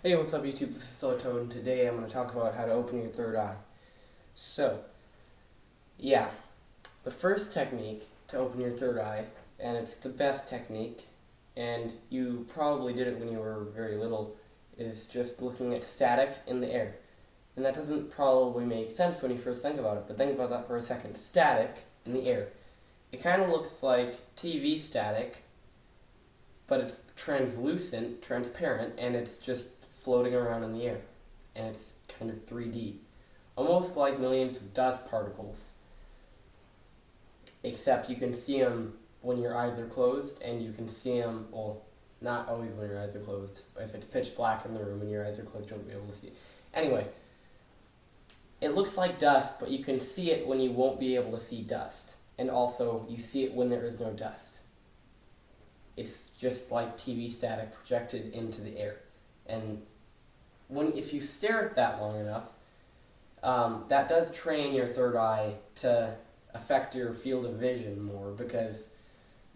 Hey, what's up YouTube? This is Toad, and today I'm going to talk about how to open your third eye. So, yeah, the first technique to open your third eye, and it's the best technique, and you probably did it when you were very little, is just looking at static in the air. And that doesn't probably make sense when you first think about it, but think about that for a second. Static in the air. It kind of looks like TV static, but it's translucent, transparent, and it's just floating around in the air. And it's kind of 3D. Almost like millions of dust particles. Except you can see them when your eyes are closed, and you can see them, well, not always when your eyes are closed. If it's pitch black in the room and your eyes are closed, you'll be able to see it. Anyway, it looks like dust, but you can see it when you won't be able to see dust. And also, you see it when there is no dust. It's just like TV static projected into the air. And if you stare at that long enough, that does train your third eye to affect your field of vision more, because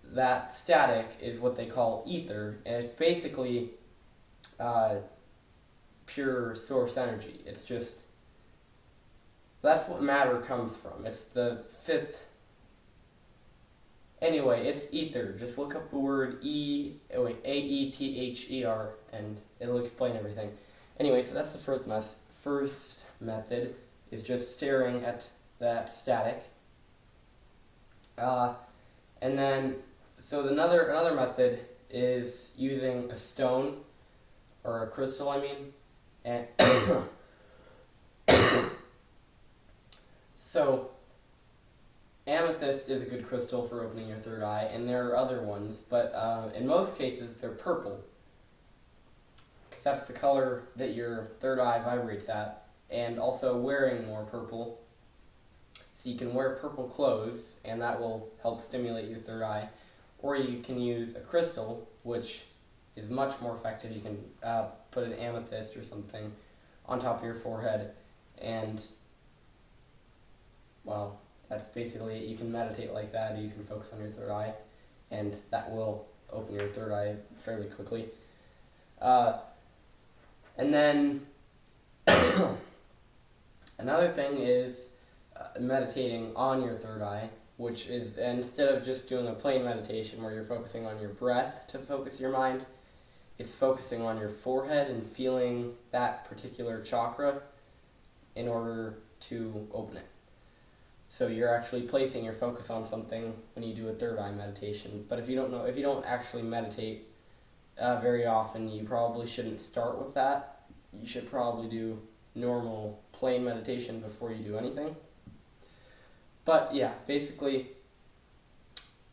that static is what they call ether, and it's basically pure source energy. It's just, that's what matter comes from. It's the fifth. Anyway, it's ether. Just look up the word A-E-T-H-E-R, and it'll explain everything. Anyway, so that's the first method, is just staring at that static. And then, so another method is using a stone, or a crystal, I mean, and so amethyst is a good crystal for opening your third eye, and there are other ones, but in most cases they're purple, because that's the color that your third eye vibrates at, and also wearing more purple. So you can wear purple clothes, and that will help stimulate your third eye. Or you can use a crystal, which is much more effective. You can put an amethyst or something on top of your forehead, and, well, that's basically it. You can meditate like that, or you can focus on your third eye, and that will open your third eye fairly quickly. And then another thing is meditating on your third eye, which is, instead of just doing a plain meditation where you're focusing on your breath to focus your mind, it's focusing on your forehead and feeling that particular chakra in order to open it. So you're actually placing your focus on something when you do a third eye meditation. But if you don't actually meditate very often, you probably shouldn't start with that. You should probably do normal plain meditation before you do anything. But yeah, basically,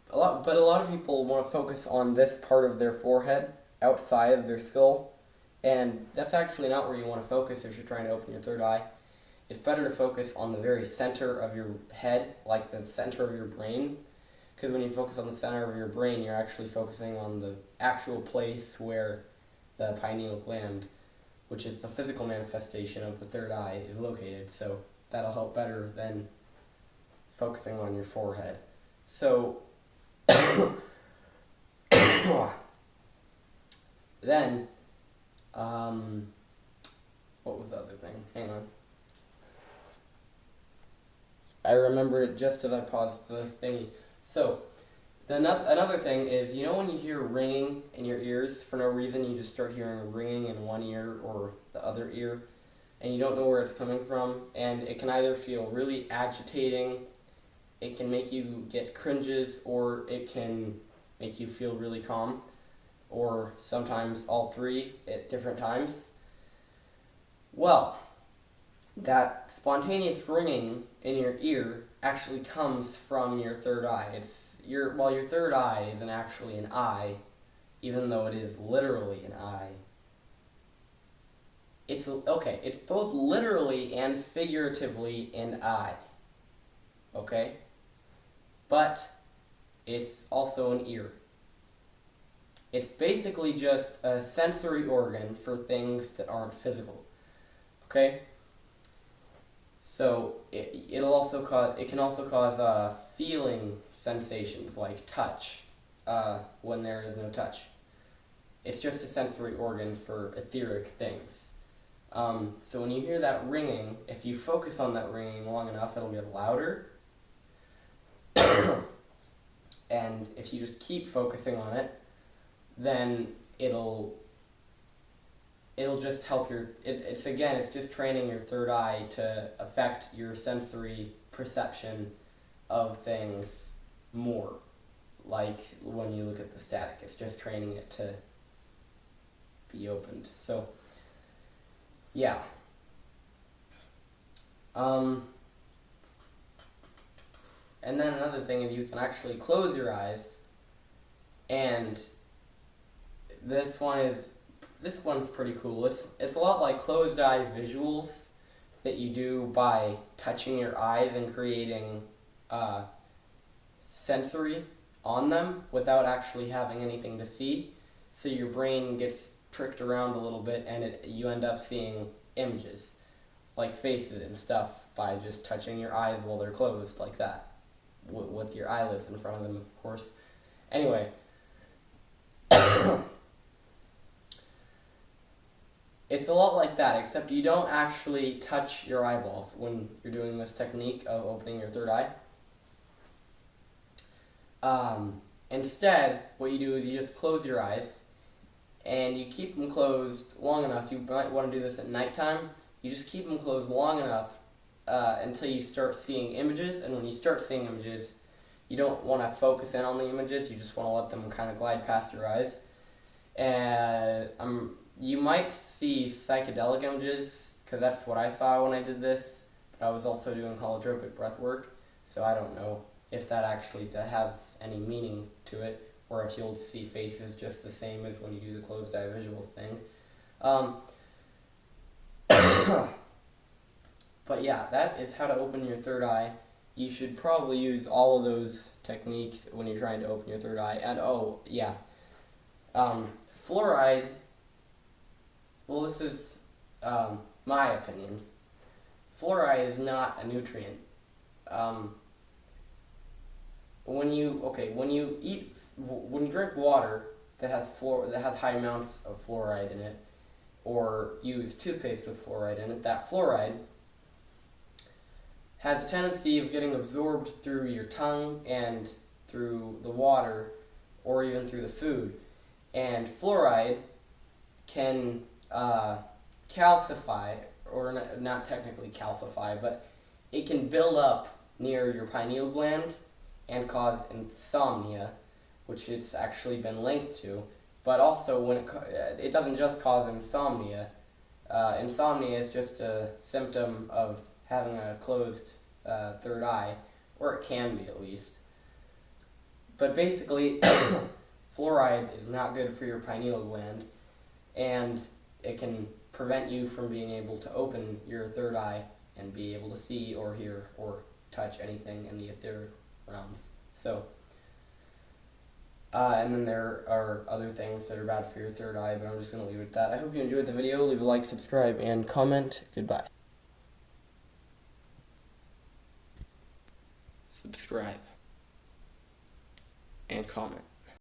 a lot of people want to focus on this part of their forehead outside of their skull, and that's actually not where you want to focus if you're trying to open your third eye. It's better to focus on the very center of your head, like the center of your brain, because when you focus on the center of your brain, you're actually focusing on the actual place where the pineal gland, which is the physical manifestation of the third eye, is located. So that'll help better than focusing on your forehead. So then, what was the other thing? Hang on. I remember it just as I paused the thingy. So, another thing is, when you hear ringing in your ears for no reason, you just start hearing ringing in one ear or the other ear, and you don't know where it's coming from, and it can either feel really agitating, it can make you get cringes, or it can make you feel really calm, or sometimes all three at different times. Well, that spontaneous ringing in your ear actually comes from your third eye. While your third eye isn't actually an eye, even though it is literally an eye, it's both literally and figuratively an eye. Okay? But it's also an ear. It's basically just a sensory organ for things that aren't physical. Okay? So it can also cause feeling sensations like touch when there is no touch. It's just a sensory organ for etheric things. So when you hear that ringing, if you focus on that ringing long enough, it'll get louder. And if you just keep focusing on it, then it'll just help it's just training your third eye to affect your sensory perception of things more. Like when you look at the static, it's just training it to be opened. So, yeah. And then another thing is you can actually close your eyes, and this one's pretty cool. It's a lot like closed eye visuals that you do by touching your eyes and creating sensory on them without actually having anything to see. So your brain gets tricked around a little bit, and you end up seeing images like faces and stuff by just touching your eyes while they're closed like that, with your eyelids in front of them, of course. Anyway. It's a lot like that, except you don't actually touch your eyeballs when you're doing this technique of opening your third eye. Instead, what you do is you just close your eyes, and you keep them closed long enough. You might want to do this at nighttime. You just keep them closed long enough until you start seeing images, and when you start seeing images, you don't want to focus in on the images, you just want to let them kind of glide past your eyes. And you might see psychedelic images, because that's what I saw when I did this, but I was also doing holotropic breath work, so I don't know if that actually has any meaning to it, or if you'll see faces just the same as when you do the closed eye visual thing. But yeah, that is how to open your third eye. You should probably use all of those techniques when you're trying to open your third eye. And fluoride, well, this is my opinion. Fluoride is not a nutrient. When you drink water that has high amounts of fluoride in it, or use toothpaste with fluoride in it, that fluoride has a tendency of getting absorbed through your tongue and through the water, or even through the food. And fluoride can calcify, or not technically calcify, but it can build up near your pineal gland and cause insomnia, which it's actually been linked to. But also, when it doesn't just cause insomnia. Insomnia is just a symptom of having a closed third eye, or it can be at least. But basically, fluoride is not good for your pineal gland, and it can prevent you from being able to open your third eye and be able to see or hear or touch anything in the etheric realms. So, and then there are other things that are bad for your third eye, but I'm just going to leave it at that. I hope you enjoyed the video. Leave a like, subscribe, and comment. Goodbye. Subscribe and comment.